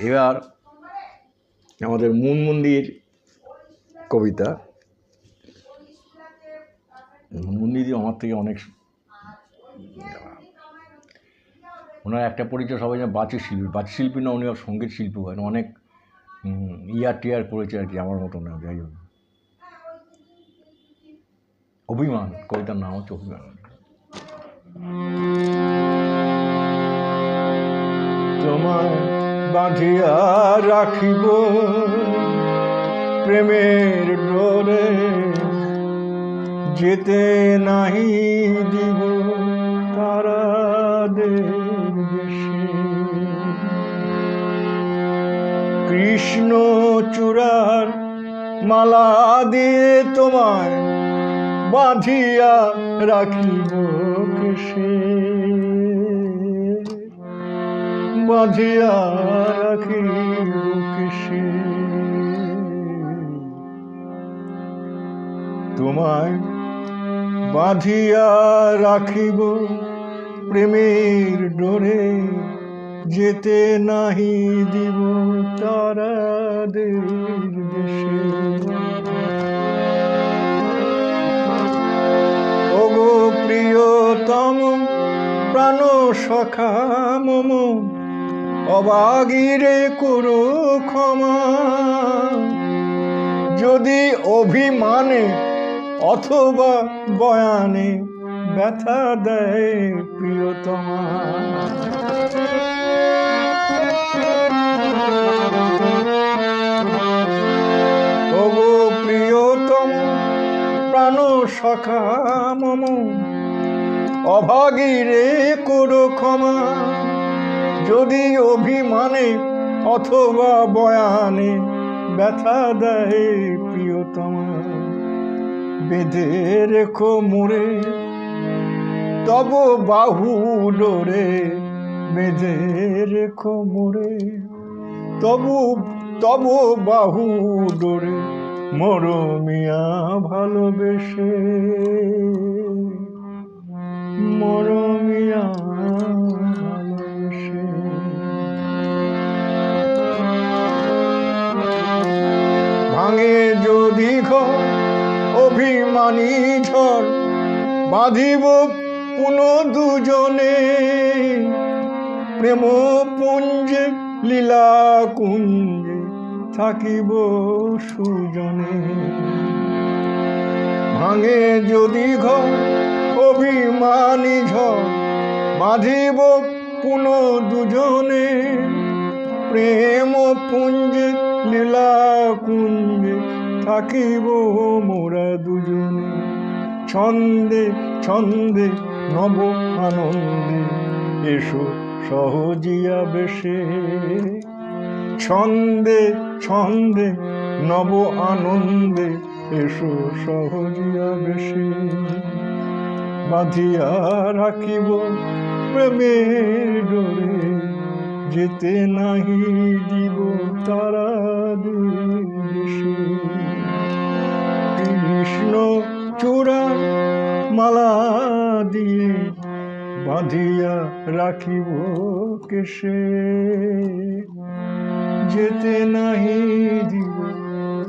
এবার আমাদের মন্দির কবিতা। মন্দির আমার থেকে অনেক, ওনার একটা পরিচয় সবাই জানে বাচিক শিল্পী। বাচিক শিল্পী না, উনি সঙ্গীত শিল্পী হয়, অনেক টিয়ার করেছে আর কি, আমার মতো না। যাই হোক, অভিমান কবিতার নাম হচ্ছে অভিমান। তোমায় বাঁধিয়া রাখিব প্রেমের ডোরে, যেতে নাহি দিব তারাদের দেশে। কৃষ্ণ চূড়ার মালা দিয়ে তোমায় বাঁধিয়া রাখিব কেশে, বাঁধিয়া রাখিব কেশে। তোমায় বাঁধিয়া রাখিব প্রেমের ডোরে, যেতে নাহি দিব তারাদের দেশে। ওগো প্রিয়তম প্রাণ সখা মম, অবাগিরে করো ক্ষমা, যদি অভিমানে অথবা বয়ানে ব্যথা দেয় প্রিয়তমা। ওগো প্রিয়তম প্রাণ সখা মম, অভাগীরে করো ক্ষমা, যদি অভিমানে অথবা বয়ানে ব্যথা দেয় প্রিয়তমা। বেঁধে রেখো মোরে তব বাহু ডোরে, বেঁধে রেখো মোরে তব বাহু ডোরে, মরমিয়া ভালোবেসে, মরমিয়া ভালোবেসে। ভাঙে যদি ঘর অভিমানী ঝড়, বাঁধিব পুন দুজনে, প্রেম পুঞ্জে লীলা কুঞ্জে থাকিব সুজনে। ভাঙে যদি ঘর অভিমানী ঝড়, বাঁধিব পুন দুজনে, প্রেম পুঞ্জে লীলা কুঞ্জে থাকিব মোরা দুজনে। ছন্দে ছন্দে নব আনন্দে এসো সহজিয়া বেশে, ছন্দে ছন্দে নব আনন্দে এসো সহজিয়া বেশে। বাঁধিয়া রাখিব প্রেমের ডোরে, যেতে নাহি দিব তারাদের দেশে। কৃষ্ণ চূড়া মালা দিয়ে বাঁধিয়া রাখিব কেশে, যেতে নাহি দিব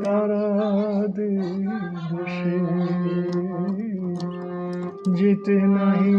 তারাদের দেশে, যেতে নাহি